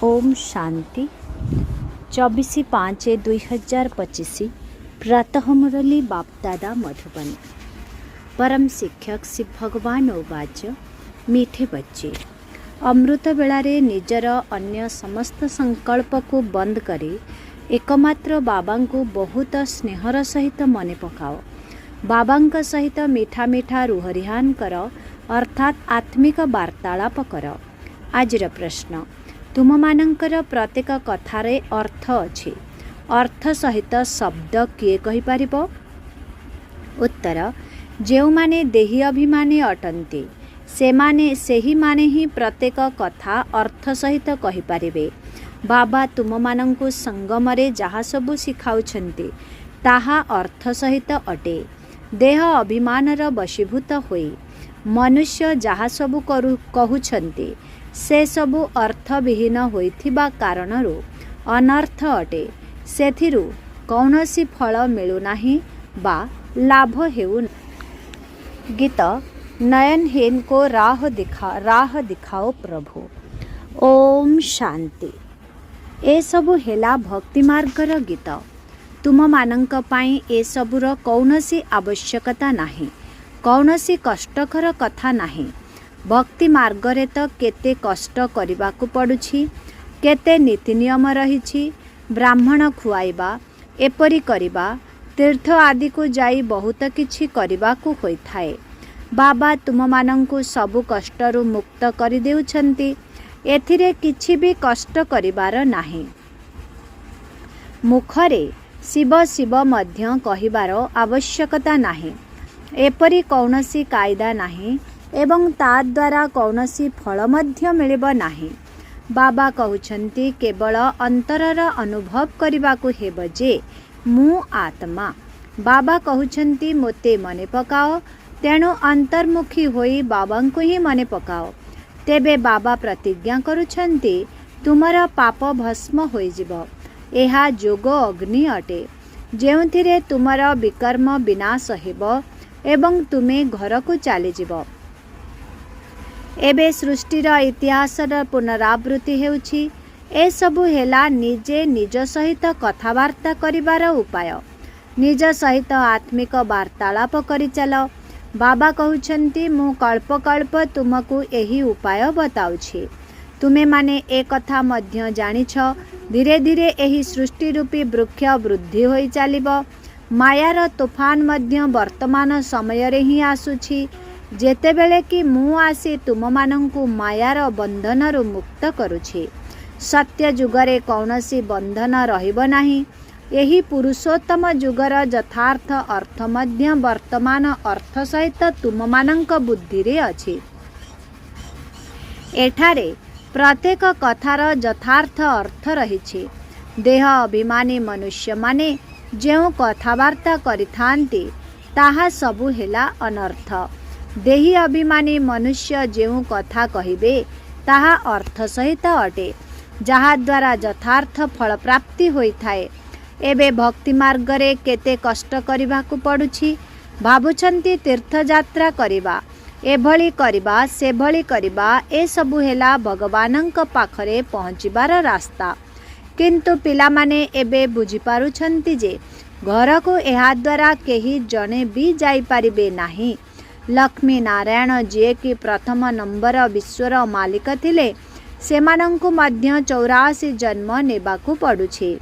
ओम शांति 24/5/2025 प्रातः मुरली बापदादा मधुबन। परम शिक्षक श्री भगवान उवाच मीठे बच्चे अमृत बेलारे निजर अन्य समस्त संकल्प को बंद करी एकमात्र बाबा को बहुत स्नेहर सहित मन पकाओ। बाबा सहित मीठा मीठा रुहरिहान कर अर्थात आत्मिक वार्तालाप कर। आजिर प्रश्न तुम मानकर प्रत्येक कथारे अर्थ अच्छी अर्थ सहित शब्द किए कहि पारिबो? उत्तर जो माने देही अभिमानी अटंती सेही माने ही प्रत्येक कथा अर्थ सहित कहि पारिबे। बाबा तुम मानंकु संगमरे जहा सबु शिखाउछंती ताहा अर्थ सहित अटे। देह अभिमानर वशीभूत होई मनुष्य जहा सबु कहउछंती से सबु अर्थविहीन होइथिबा कारणरू अनर्थ अटे। सेथिरु कौनसी फल मिलुनाही बा लाभ हेउ। गीत नयनहीन को राह दिखाओ प्रभु। ओम शांति। ए सबु हेला भक्ति मार्गर गीत। तुम मानंक पाई ए सबुर कौनसी आवश्यकता नाही, कौनसी कष्टकर कथा नाही। भक्ति मार्गरे तो केते कष्ट करिबाकु पड़ुछि, केते नीति नियम रहिछि। ब्राह्मण खुआइबा एपरि करिबा तीर्थ आदि को जाई बहुत किछि करिबाकु होइथाए। बाबा तुम मानंकु सबु कष्टरु मुक्त करि देउछंती। एथिरे किछि भी कष्ट करिबार नाही। मुखरे शिव शिव मध्य कहिबार आवश्यकता नाही। एपरि कौनसी कायदा नाही एवं ता द्वारा कौनसी फल मध्य मिलिब नाही। बाबा कहउछंती केवल अंतरर अनुभव करिबाकु हेब जे मु आत्मा। बाबा कहउछंती मोते मने पकाओ, तेणु अंतर्मुखी होई बाबांकु ही मने पकाओ। तेबे बाबा प्रतिज्ञा करुछंती तुमर पाप भस्म होई जिवो। एहा जोग अग्नि अटे जेउथिरे तुमर विकर्म विनाश हेबो एवं तुमे घरकु चली जिवो। एबे सृष्टिर इतिहासर पुनरावृत्ति हेउछि। ए सबु हेला निजे निज सहित कथावार्ता करिबार उपाय। निज सहित आत्मिक वार्तालाप करि चल। बाबा कहउछंती मु कल्प कल्प तुमको एही उपाय बताउछि। तुमे माने ए कथा मध्य जानिछ धीरे धीरे एही सृष्टि रूपी वृक्ष वृद्धि होई चलिबो। मायार तूफान मध्य वर्तमान समय रे ही आसुछि। जेतेबेले कि मु आसी तुम मानंकु मायार बंधनरु मुक्त करुछि। सत्य जुगरे कौनसी बंधन रहिब नाही। एही पुरुषोत्तम जुगर यथार्थ अर्थ मध्य वर्तमान अर्थ सहित तुम मानंक बुद्धि रे अछि। एठारे प्रत्येक कथार यथार्थ अर्थ रहिछि। देह अभिमानी मनुष्य माने जेउ कथावार्ता करिथांती ताहा सबु हेला अनर्थ। देही अभिमानी मनुष्य जेउ कथा कहिबे ताहा अर्थ सहित अटे, जहा द्वारा यथार्थ फल प्राप्ति होइथाए। एबे भक्ति मार्गरे केते कष्ट करिबाकु पडुछि। भाबुछंती तीर्थ यात्रा करिबा, एभली करिबा सेभली करिबा ए सबु हेला भगवानंक पाखरे पहुँचिबार रास्ता। किंतु पिला माने एबे बुझी पारुछंती जे घर को एहा द्वारा केही जने भी जाई पारिबे नाही। लक्ष्मी नारायण जे कि प्रथम नंबर विश्वर मालिक थिले सेमानंकु मध्य 84 जन्म नेबाकु पडुछि।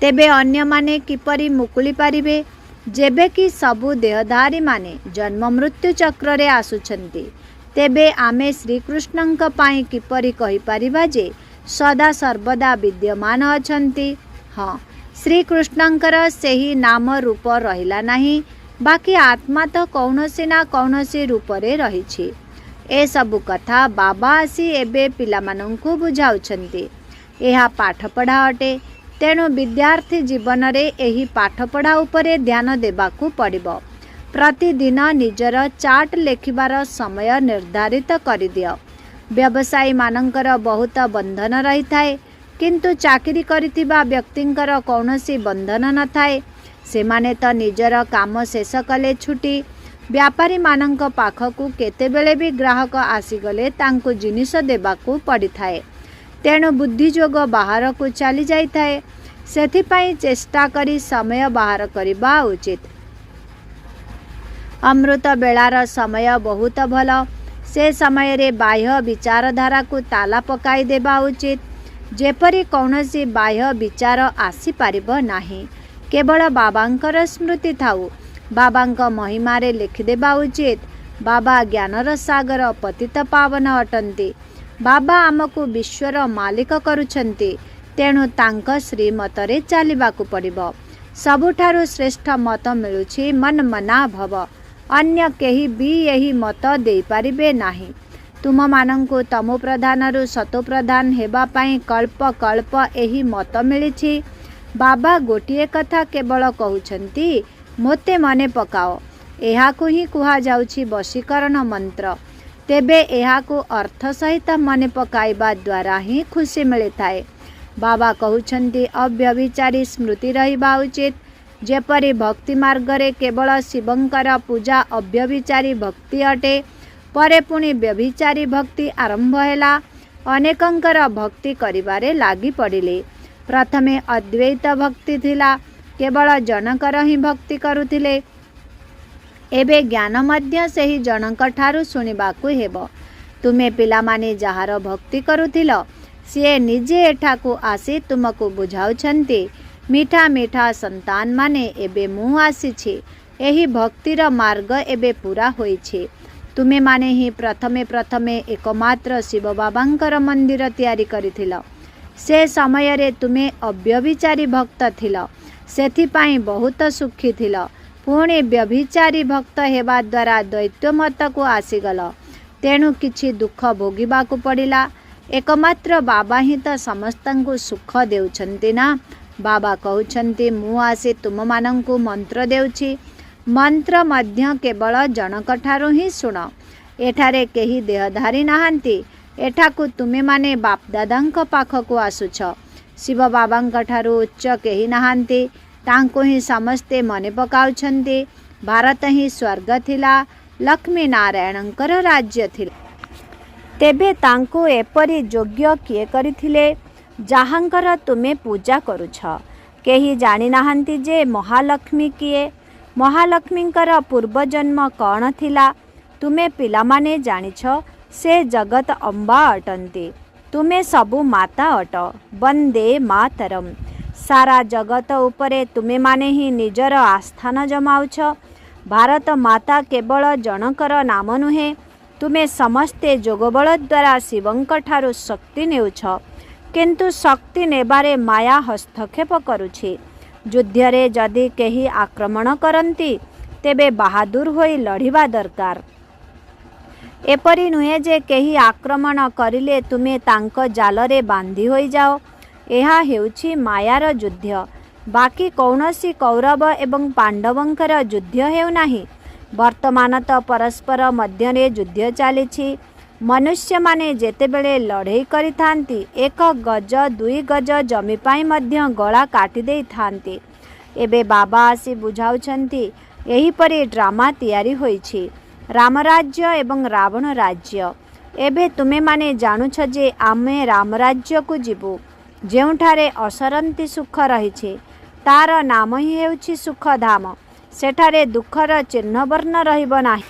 तेबे अन्य माने किपरि मुकुली पारिबे जेबे कि सबु देहधारी माने जन्म मृत्यु चक्र रे आसुछंती। तेबे आमे श्री कृष्णंक पाई किपरि कहि पारिबा जे सदा सर्वदा विद्यमान अछंती? हाँ, श्री कृष्णंकर सेही नाम रूप रहिला नाही, बाकी आत्मा तो कौनसी ना कौनसी रूप रे रहिछि। ए सबु कथा बाबा आसी एबे पिलामानंकु बुझाउछंती। एहा पाठपढ़ा अटे, तेणु विद्यार्थी जीवन रे एही पाठपढ़ा उपरे ध्यान देबाकु पड़िबो। प्रतिदिन निजर चार्ट लेखिबार समय निर्धारित करि दियो। व्यवसायी मानंकर बहुत बंधन रही थाए, किंतु चाकरी करिथिबा व्यक्तिंकर कौनसी बंधन न थाए। सेमाने तो निजर काम शेष कले छुट्टी। व्यापारी मानंक पाखकु केतेबेले भी ग्राहक आसीगले तांको जिनिस देबाकु पड़िथाए। तेणु बुद्धि जोग बाहर को चली जाए सेथिपाई चेष्टा करी समय बाहर करवा उचित। अमृत बेलार समय बहुत भल। से समय रे बाह्य विचारधारा को ताला पकाई देबा उचित जेपरी कौनसी बाह्य विचार आसी पारिबो नाही। केवल बाबांकर स्मृति थाउ बाबांक महिमारे लिखिदेबा उचित। बाबा ज्ञानर सागर पतित पावन अटंती। बाबा आमको विश्वर मालिक करुछंती तेणु तांक श्रीमतरे चालिबाकू पड़िबो। सबुठारु श्रेष्ठ मत मिलुछि मन मना भव। अन्य केही भी यही मत दे पारिबे नाही। तुम मानंकु तमो प्रधानरु सतो प्रधान हेबा पाई कल्प कल्प एही मत मिलिछि। बाबा गोटिए कथा केवल कहउछंती मोते मने पकाओ। एहाकु ही कुहा जाउछि वशीकरण मंत्र। तेबे एहाकु अर्थ सहित मने पकाइबा द्वारा ही खुशी मिलिथाए। बाबा कहउछंती अव्यभिचारी स्मृति रहिबा उचित। जेपरी भक्ति मार्ग रे केवल शिवंकर पूजा अव्यभिचारी भक्ति अटे। परे पुणी व्यभिचारी भक्ति आरंभ हैला। अनेकंकर भक्ति करिबारे लागी पड़िले। प्रथमे अद्वैत भक्ति थिला केवल जनकर ही भक्ति करुथिले। एबे ज्ञान मध्य सेही जनक ठारु सुनिबाकू हेबो। तुमे पिला माने जहार भक्ति करुथिलो सिए निजे एठाकू आसी तुमको बुझाउछंती मीठा मीठा संतान माने एबे मु आसीछि। एही भक्तिर मार्ग एबे पूरा होइछि। तुमे माने ही प्रथमे प्रथमे एकमात्र शिव बाबांकर मंदिर तैयारी करिथिल। से समय रे तुमे अव्यभिचारी भक्त थिल सेथिपाई बहुत सुखी थिल। पुणी व्यभिचारी भक्त हेबा द्वारा दैत्य मत को आसीगल तेणु किछि दुख भोगिबाकू पड़िला। एकमात्र बाबा ही तो समस्तंकु सुख देउछंती ना। बाबा कहउछंती मु आसी तुम मानंकु मंत्र देउछि। मंत्र मध्य केवल जनक ठारु ही सुण। एठारे केही देहधारी नाहांती। एठाकू तुमे माने बापदादांक पाखकू आसुछ। शिव बाबांक ठारु उच्च केही नाहांती। तांको ही समस्ते मने पकाउछंती। भारत ही स्वर्ग थिला। लक्ष्मी नारायणंकर राज्य थिला। तेबे तांको एपरी योग्य किए करिथिले जाहांकर तुमे पूजा करुछ। केही जानि नाहांती जे महालक्ष्मी किए। महालक्ष्मींकर पूर्वजन्म कौन थिला। तुमे पिला माने जानिछ से जगत अम्बा अटंती। तुमे सबु माता अट। वंदे मातरम। सारा जगत उपरे तुमे माने ही निजर आस्थान जमाउछ। भारत माता केवल जनकर नाम नुहे। तुमे समस्ते जोगबल द्वारा शिवंक ठारु शक्ति नेउछ किंतु शक्ति नेबारे माया हस्तक्षेप करुछि। युद्धरे जदि केही आक्रमण करंती तेबे बहादुर होई लढ़िबा दरकार। एपरी नुहे जे केही आक्रमण करिले तुमे तांक जालरे बांधी होई जाओ। एहा हेउछि मायार युद्ध। बाकी कौनसी कौरव एवं पांडवंकर युद्ध हेउ नाही। वर्तमान तो परस्पर मध्यरे युद्ध चलिछि। मनुष्य माने जेतेबेले लड़ाई करिथांती एक गज दुई गज जमी पाई मध्य गला काटी देई थांती। एबे बाबा आसी बुझाउछंती एही परी ड्रामा तैयारी होईछि। रामराज्य एवं रावण राज्य। एबे तुमे माने जानुछ जे आमे रामराज्य को जीवु जेउठारे असरंती सुख रहिछि। तार नाम ही हेउछि सुखधाम। सेठारे दुखर चिन्ह वर्ण रहिब नाही।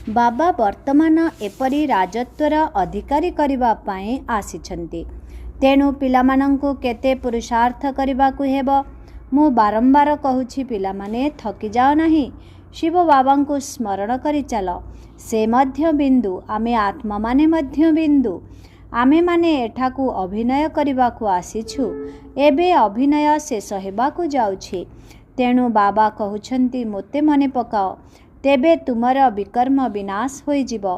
बाबा वर्तमान एपरी राजत्वर अधिकारी करिबा पाए आसिछंती। तेणु पिलामानंकु केते पुरुषार्थ करिबाकू हेबो। मु बारंबार कहूछि पिलामाने थकी जाओ नाही। शिव बाबांकु स्मरण करि चल। से मध्य बिंदु आमे आत्मा माने मध्य बिंदु। आमे माने एठाकू अभिनय करिबाकू आसिछु। एबे अभिनय शेष हेबाकू जाउछि। तेणु बाबा कहउछंती मोते मने पकाओ। तेबे तुमर विकर्म विनाश होई जिवो।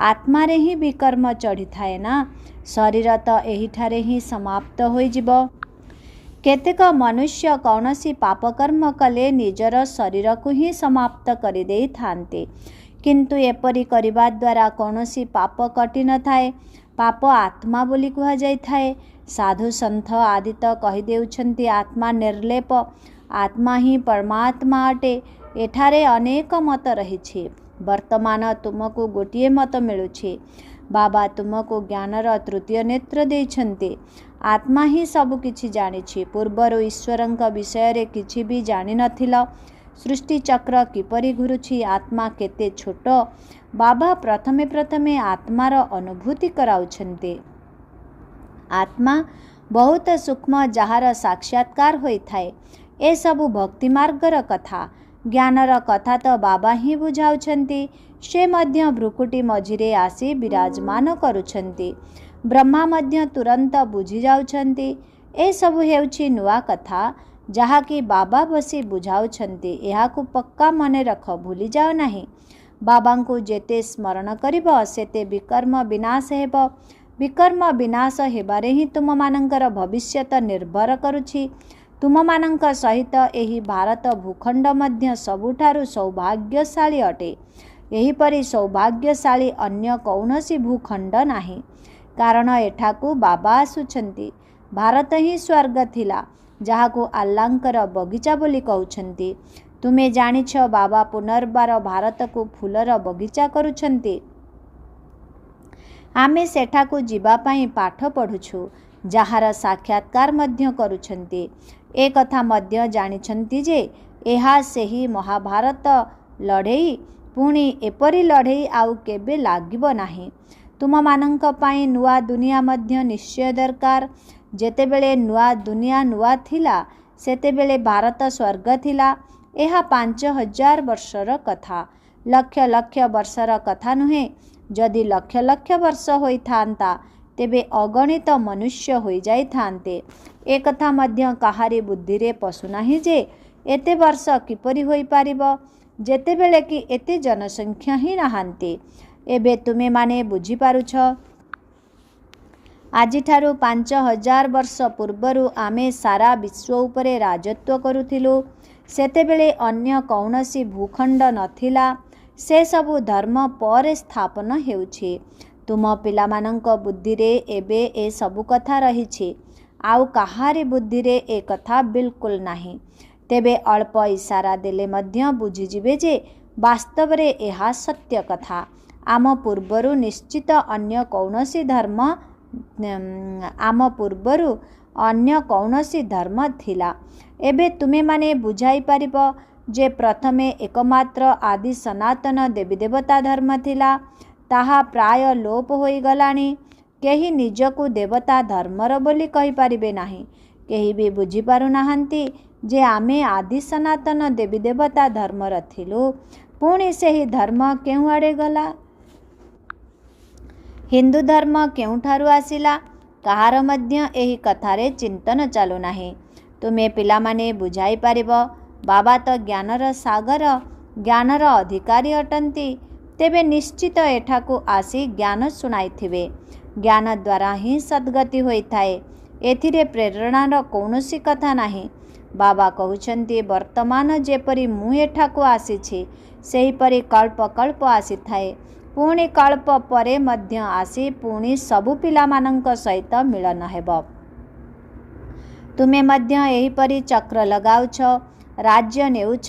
आत्मा रे ही विकर्म चढ़ी थाए ना। शरीर तो एहिठारे ही समाप्त होई जिवो। केतेक मनुष्य कौनसी पापकर्म कले निजर शरीर को ही समाप्त करि देई थांते किंतु एपरी करिबा द्वारा कौनसी पाप कटि न थाए। पाप आत्मा बोली कुहा जाई थाए। साधु संत आदि तो कहि देउछंती आत्मा निर्लेप। आत्मा ही परमात्मा अटे। एठारे अनेक मत रहिछि। वर्तमान तुमको गोटिए मत मिलुछि। बाबा तुमको ज्ञानर तृतीय नेत्र देइछन्ति। आत्मा ही सब किछि जानिछि। पूर्वरु ईश्वरंक विषय किछि भी जानि नथिल। सृष्टि चक्र किपरि घुरुछि, आत्मा केते छोट। बाबा प्रथमे प्रथमे आत्मार अनुभूति कराउछन्ति। आत्मा बहुत सूक्ष्म, जार साक्षात्कार होइथाए। ए सबु भक्ति मार्गर कथा, ज्ञानर कथा तो बाबा ही बुझाउछन्ति। से मध्य भ्रुकुटी मझिरे आसी विराजमान करुछन्ति। ब्रह्मा मध्य तुरंत बुझी जाउछन्ति। ए सबु हेउछि नुआ कथा, जहाँकि बाबा बसी बुझाउछन्ति। एहाकु पक्का मने रख, भूली जाओ नाही। बाबांकु जेते स्मरण करिब सेते विकर्म विनाश हेब। विकर्म विनाश हेबारे ही तुम मानंकर भविष्यत निर्भर करुछि। तुम मानंक सहित एही भारत भूखंड मध्य सबुठारु सौभाग्यशाली अटे। एहीपरि सौभाग्यशाली अन्य कौनसी भूखंड नाही, कारण एठाकु बाबा आसुछन्ति। भारत ही स्वर्ग थिला, जहाकु आल्लांकर बगीचा बोली कहउछन्ति। तुमे जानिछ बाबा पुनर्बार भारत को फूलर बगीचा करुछन्ति। आमे सेठाकु जीवा पई पाठ पढुछु, जहार साक्षात्कार मध्य करुछन्ति। ए कथा मध्य जानिछन्ति जे एहा सेही महाभारत लड़ेई, पुणी एपरी लड़ेई आउ केबे लागिबो नाही। तुम मानंक पई नुआ दुनिया मध्य निश्चय दरकार। जेतेबेले नुआ दुनिया नुआ थिला, सेतेबेले भारत स्वर्ग थिला। एहा 5000 वर्षर कथा, लक्ष लक्ष वर्षर कथा नुहे। जदि लक्ष लक्ष वर्ष होई थांता, तेबे अगणित मनुष्य होई जाई थांते। ए कथा मध्य काहारी बुद्धि रे पशु नाही जे एते वर्ष किपरि होई पारिबो, जेतेबेले कि एते जनसंख्या ही नाहांती। एबे तुमे माने बुझी पारुछ। आजिठारु 5000 वर्ष पूर्वरु आमे सारा विश्व उपरे राजत्व करुथिलु। सेतेबेले अन्य कौनसी भूखंड नथिला। से सबु धर्म पर स्थापन हेउछि। तुम पिलामानंक बुद्धि रे एबे ए सबु कथा रहिछि, आउ काहारी बुद्धि रे ए कथा बिल्कुल नाही। तेबे अल्प इशारा देले मध्य बुझिजिबे जे वास्तव रे एहा सत्य कथा। आम पूर्वरु निश्चित अन्य कौनसी धर्म थिला। एबे तुमे माने बुझाई पारिबो जे प्रथमे एकमात्र आदि सनातन देवी देवता धर्म थिला, ताहा प्राय लोप होई गलानी। केही निजकु देवता धर्मर बोली कहि पारिबे नाही। केही भी बुझी पारु नाहंती जे आमे आदि सनातन देवी देवता धर्मर थिलु। पुणी सेही धर्म केउ आड़े गला? हिंदू धर्म केउठारु आसिला? काहार मध्य एही कथारे चिंतन चालू नाही। तुमे पिलामाने बुझाई पारिबो बाबा तो ज्ञानर सागर, ज्ञानर अधिकारी अटंती। तेबे निश्चित एठाकु आसी ज्ञान सुनाइथिबे। ज्ञान द्वारा ही सद्गति होइथाए। एथिरे प्रेरणार कौनसी कथा नाही। बाबा कहउछन्ति वर्तमान जेपरि मु एठाकु आसीछि, सेहीपरि कल्प कल्प आसीथाए। पुणी कल्प परे मध्य आसी पुणी सबु पिलामानंक सहित मिलन हेबो। तुमे मध्य एहीपरि चक्र लगाउछ, राज्य नेउछ,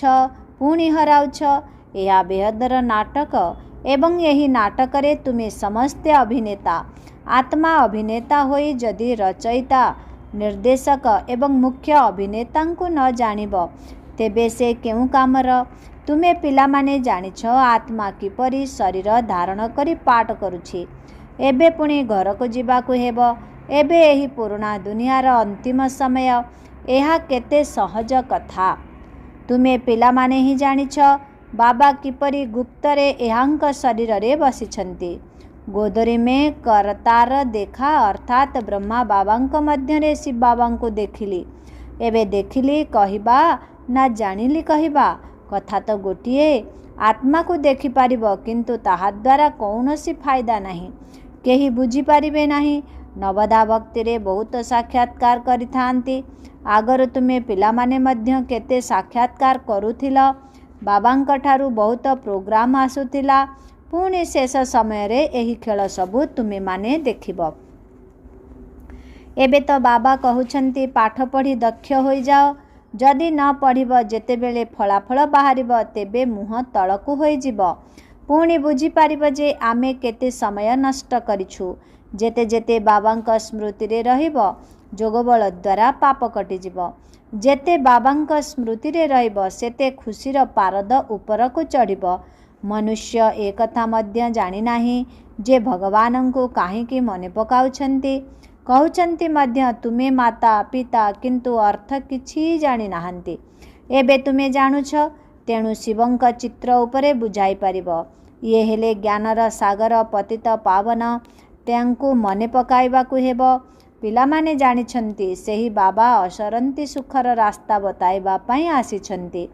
पुणी हराउछ। यह बेहदर नाटक एवं यही नाटक रे तुमे समस्ते अभिनेता। आत्मा अभिनेता होई जदि रचयिता, निर्देशक एवं मुख्य अभिनेतांकु न जानिब, तेबे से केउ कामर? तुमे पिलामाने जानिछ आत्मा किपरि शरीर धारण करी पाठ करुछि। एबे पुणी घर को जीवाकु हेबो। एबे एही पुराणा दुनियार अंतिम समय। एहा केते सहज कथा। तुमे पिलामाने ही जानिछ बाबा किपरि गुप्तरे एहांक शरीर रे बसिछन्ति। गोदरी में करतार देखा, अर्थात ब्रह्मा बाबांक मध्य रे शिव बाबांकु देखिली। एबे देखिली कहिबा ना जानिली कहिबा, कथा तो गोटिए। आत्मा को देखि पारिबो, किंतु ताहा द्वारा कौनसी फायदा नाही। केही बुझी पारिबे नाही। नवदा भक्ति रे बहुत साक्षात्कार करिथांती। आगर तुमे पिलामाने मध्य केते साक्षात्कार करुथिल। बाबांक ठारू बहुत प्रोग्राम आसुथिला। पुणी शेष समय रे एही खेल सबु तुमे माने देखिबो। एबे तो बाबा कहउछन्ति पाठ पढ़ी दक्ष होई जाओ। जदि न पढ़िब, जेतेबेले फलाफल बाहरिब, तेबे मुह तळकु होई जिवो। पुणी बुझीपार जे आमे केते समय नष्ट करिछु। जेते जेते बाबांक स्मृति रे रहिब जोगबल द्वारा पाप कटिजिब। जेते बाबांक स्मृति रे रहिब सेते खुशीर पारद उपरकु चढ़िब। मनुष्य ए कथा मध्य जानि नाही जे भगवानंकु काहींकी मने पकाउछन्ति। कहउछन्ति मध्य तुमे माता पिता, किंतु अर्थ किछि जानि नाहंती। एबे तुमे जानुछ, तेणु शिवंक चित्र उपरे बुझाई पारिब। ये हेले ज्ञानर सागर पतित पावन, त्यांकु मने पकाइबाकु हेब। पिलामाने जानिछन्ति सेही बाबा असरंती सुखर रास्ता बताइबा पई आसिछन्ति।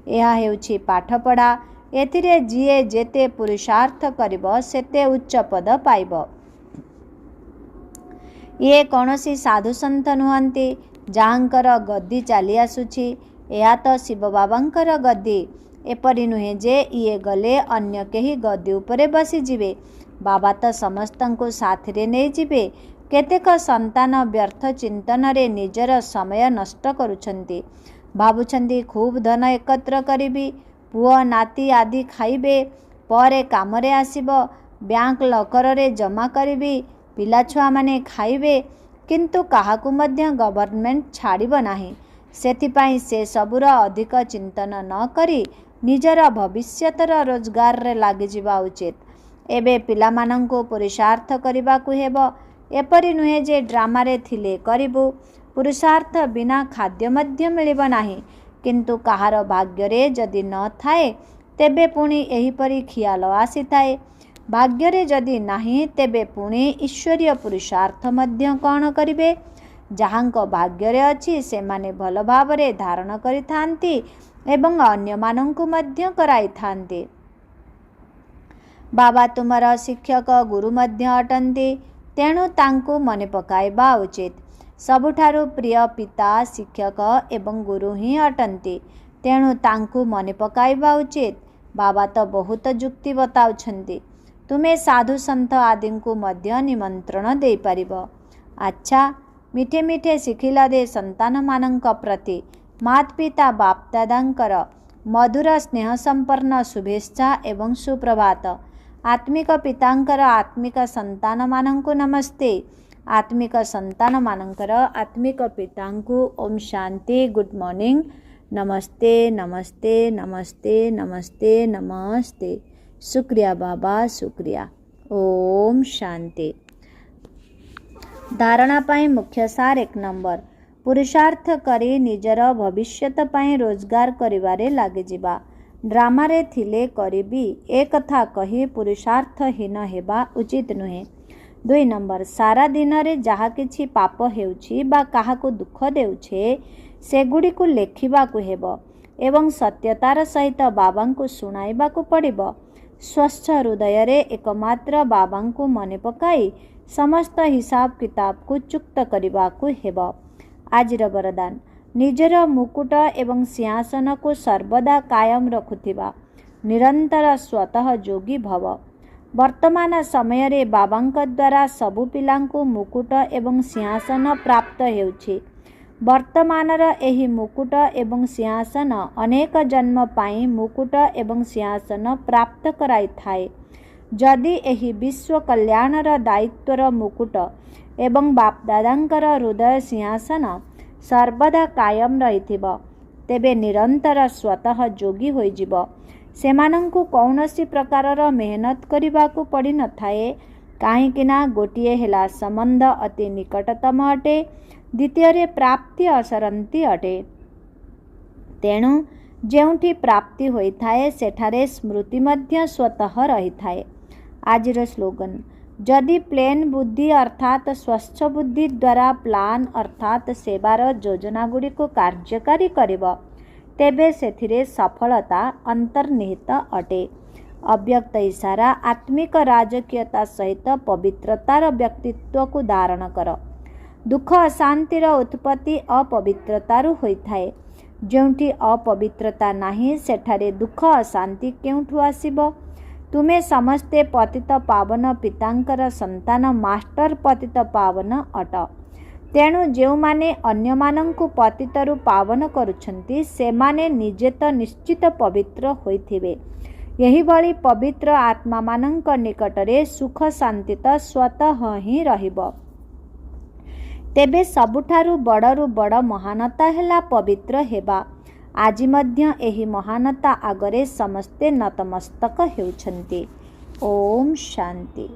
एहा हेउछि पाठपढ़ा। एथिरे जिए जेते पुरुषार्थ करिब सेते उच्च पद पाइब। ये कौनसी साधु सन्थ नुहंती जाहांकर गद्दी चली आसुछि। एहा तो शिव बाबांकर गद्दी। एपरि नुहे जे इए गले अन्य केही गद्दी उपरे बसी जिवे। बाबा तो समस्तंकु साथिरे नै जिवे। केतेक संतान व्यर्थ चिंतन रे निजर समय नष्ट करुछन्ति। भाबुछन्ति खूब धन एकत्र करिबी, पुओ नाती आदि खाइबे, परे कामरे आसिब, बैंक लकर रे जमा करिबी, पिला छुआ माने खाइबे, किंतु काहाकु मध्य गवर्नमेंट छाड़िब नाही। सेथिपाई से सबुर अधिक चिंतन न करी निजर भविष्यतर रोजगार रे लागि जिबा उचित। एबे पिलामानंकु पुरुषार्थ करिबाकु हेब। एपरि नुहे जे ड्रामा रे थिले करिबु। पुरुषार्थ बिना खाद्य मध्य मिलिब नाही, किंतु काहार भाग्य रे जदि न थाए तेबे पुणी एहिपरि खियाल आसिथाए। भाग्य रे जदि नाही तेबे पुणी ईश्वरीय पुरुषार्थ मध्य कौन करिबे। जाहांक भाग्य रे अछि सेमाने भल भावरे धारण करिथांती एवं अन्य मानंकु मध्य कराइथांती। बाबा तुमर शिक्षक गुरु मध्य अटंती, तेणु तांकु मने पकाइबा उचित। सबुठारु प्रिय पिता शिक्षक एवं गुरु ही अटंती, तेणु तांकु मने पकाइबा उचित। बाबा तो बहुत जुक्ति बताउछन्ति। तुमे साधु सन्थ आदिंकु मध्य निमंत्रण देई पारिब। अच्छा, मिठे मिठे शिखिला दे संतान मानंक प्रति मात पिता बाप दादांकर मधुर स्नेह संपन्न शुभेच्छा एवं सुप्रभात। आत्मिक पितांकर आत्मिक संतान मानंकु नमस्ते। आत्मिक संतान मानंकर आत्मिक पितांकु ओम शांति, गुड मॉर्निंग, नमस्ते नमस्ते नमस्ते नमस्ते नमस्ते। शुक्रिया बाबा, शुक्रिया। ओम शांति। धारणा पाई मुख्य सार 1 नंबर, पुरुषार्थ करी निजर भविष्यत पाई रोजगार करिबारे लागि जिबा। ड्रामा रे थिले करिबी ए कथा कही पुरुषार्थहीन हेबा उचित नुहे। 2 नंबर, सारा दिन रे जहा किछि पाप हेउछि बा काहाकु दुख देउछे सेगुड़िकु लेखिबाकु हेबो एवं सत्यतार सहित बाबांकु सुनाइबाकु पड़िबो। स्वच्छ हृदय रे एकमात्र बाबांकु मने पकाई समस्त हिसाब किताब को चुक्त करिबाकु हेबो। आजिर वरदान, निजर मुकुट एवं सिंहासन को सर्वदा कायम रखुथिबा निरंतर स्वतः जोगी भव। वर्तमान समय रे बाबांक द्वारा सबु पिलांकु मुकुट एवं सिंहासन प्राप्त हेउछि। वर्तमानर एही मुकुट एवं सिंहासन अनेक जन्म पाई मुकुट एवं सिंहासन प्राप्त कराई थाए। जदि एही विश्व कल्याणर दायित्वर मुकुट एवं बापदादांकर हृदय सिंहासन सर्वदा कायम रहिथिबो, तेबे निरंतर स्वतः जोगी होइजिबो। सेमानंकु कौनसी प्रकारर मेहनत करिबाकु पड़ी न थाए, काहींकिना गोटिए हेला संबंध अति निकटतम अटे, द्वितीय रे प्राप्ति असरंती अटे। तेणु जेउठी प्राप्ति होई थाए सेठारे स्मृति मध्य स्वतः रही थाए। आजिर स्लोगन, जदि प्लेन बुद्धि अर्थात स्वच्छ बुद्धि द्वारा प्लान अर्थात सेवार योजना गुड़ी को कार्यकारी करिब, तेबे सेथिरे सफलता अंतर्निहित अटे। अव्यक्त इशारा आत्मिक राजकीयता सहित पवित्रतार व्यक्तित्व को धारण कर। दुख अशांतिर उत्पत्ति अपवित्रतारु होइथाए। जेउठी अपवित्रता नाही सेठारे दुख अशांति केउठु आसिब। तुमे समस्ते पतित पावन पितांकर संतान मास्टर पतित पावन अट। तेणु जेउ माने अन्य मानंकु पतितरु पावन करुछन्ति सेमाने निजे तो निश्चित पवित्र होइथिबे। एहिभଳି पवित्र आत्माମାନଙ୍କ निकटरे सुख शांति तो स्वतः ही रहिब। तेबे सबुठारु बड़रू बड़ महानता हैला पवित्र हेबा। आज मध्य एही महानता आगरे समस्ते नतमस्तक हेउछन्ति। ओम शांति।